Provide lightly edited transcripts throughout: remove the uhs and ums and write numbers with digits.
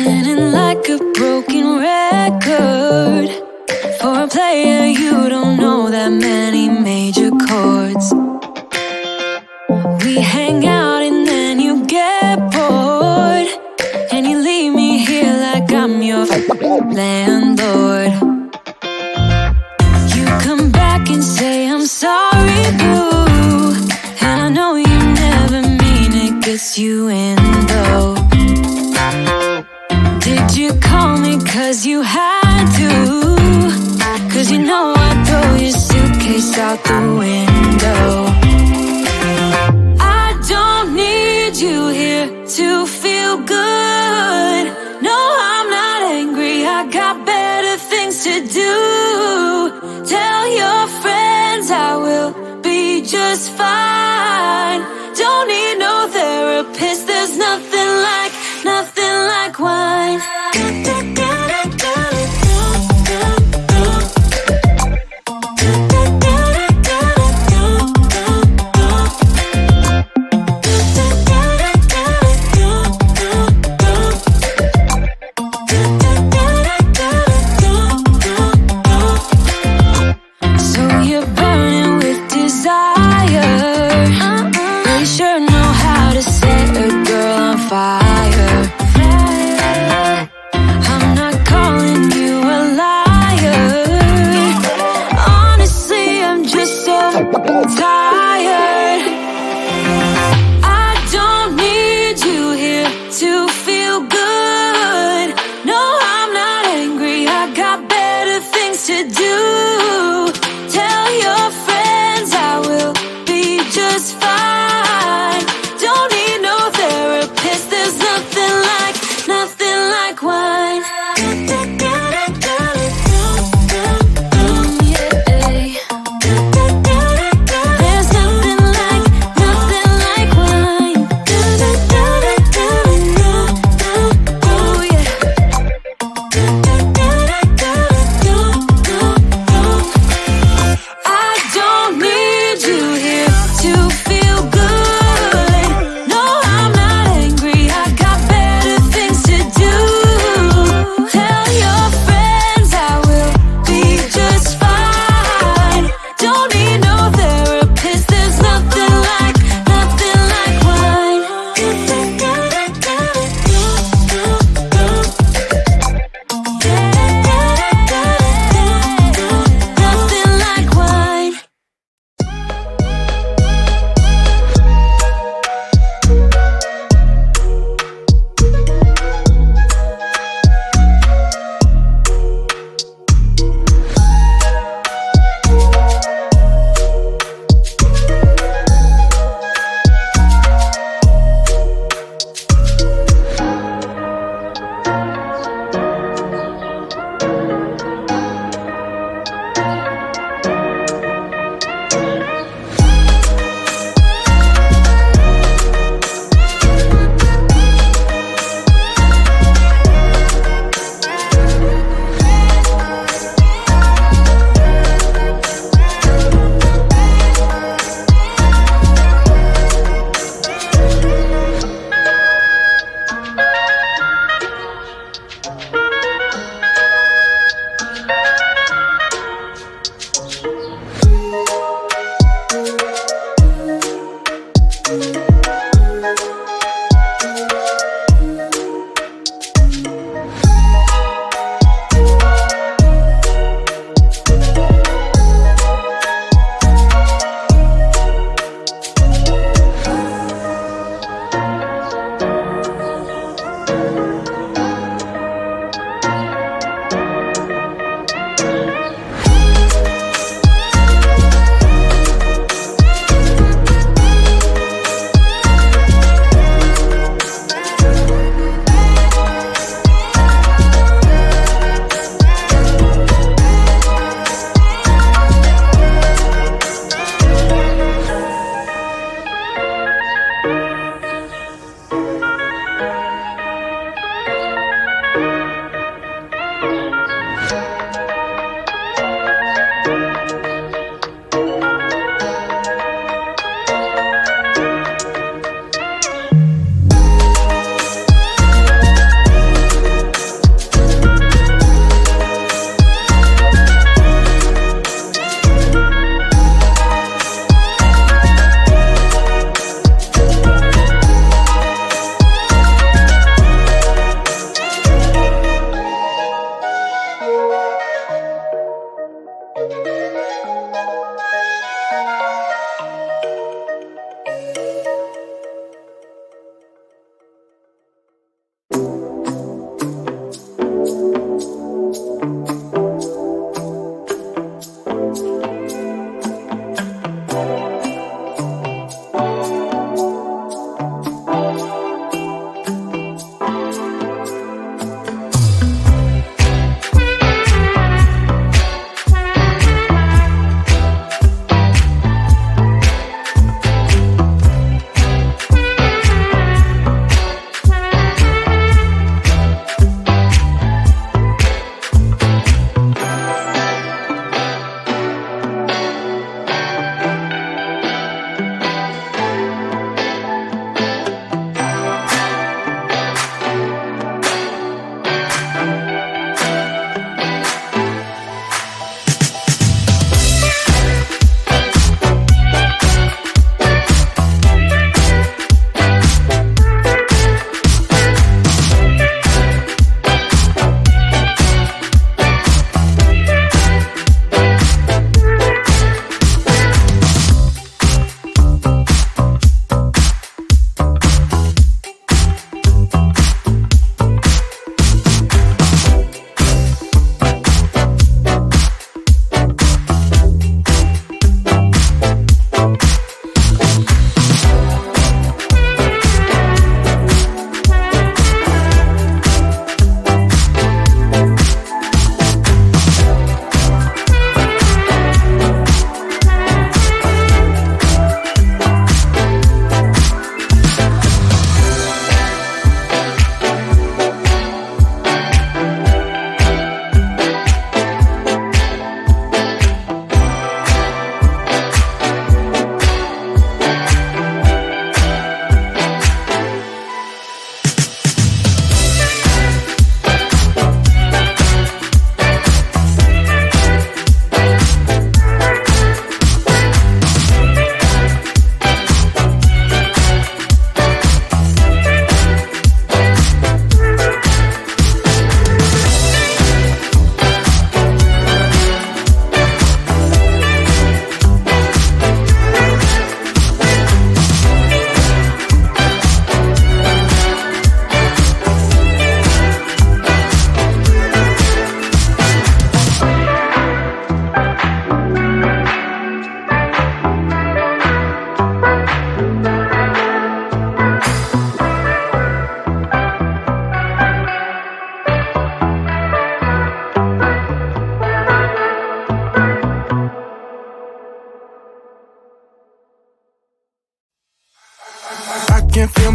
Spinning like a broken record. For a player, you don't know that many major chords. We hang out and then you get bored, and you leave me here like I'm your landlord. You come back and say I'm sorry, boo, and I know you never mean it, gets you in though. Did you call me cause you had to? Cause you know I'd throw your suitcase out the window. I don't need you here to feel good. No, I'm not angry, I got better things to do. Tell your friends I will be just fine. Don't need no therapist, there's nothing like wine. Fire.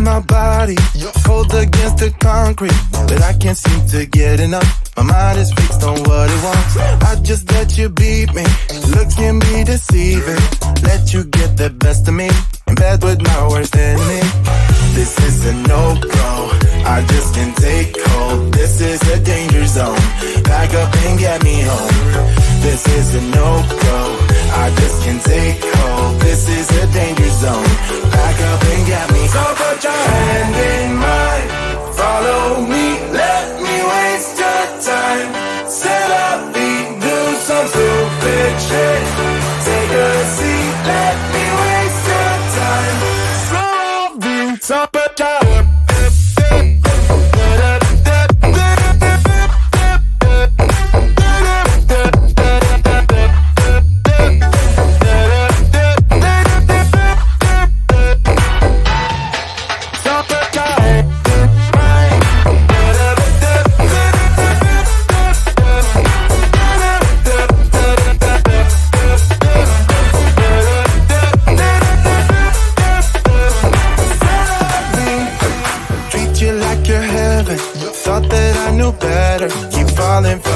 my body, cold against the concrete, but I can't seem to get enough. My mind is fixed on what it wants. I just let you beat me, looks can be deceiving. Let you get the best of me, in bed with my worst enemy. This is a no-go, I just can't take hold. This is a danger zone, pack up and get me home. This is a no-go, I just can't take hold. This is a danger zone, pack up and get me. So put your hand in mine, follow me, let me waste your time. Set up, do some stupid shit. Take a seat, let me waste your time. So put your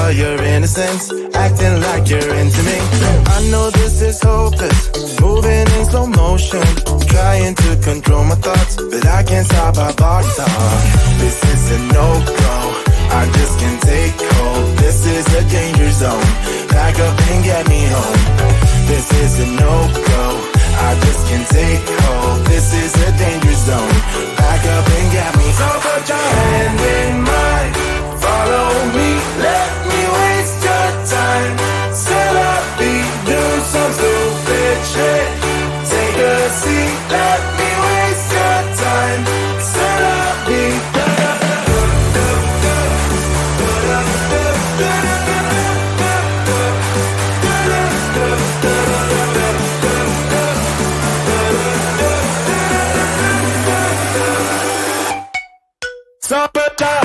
for your innocence, acting like you're into me. I know this is hopeless, moving in slow motion, trying to control my thoughts, but I can't stop our body talk. This is a no-go, I just can't take hold. This is a danger zone, pack up and get me home. This is a no-go, I just can't take hold. This is a danger zone, pack up and get me. So put your hand in mine, follow me, let me waste your time. Set up, do some stupid shit. Take a seat, let me waste your time. Set up, stop it down.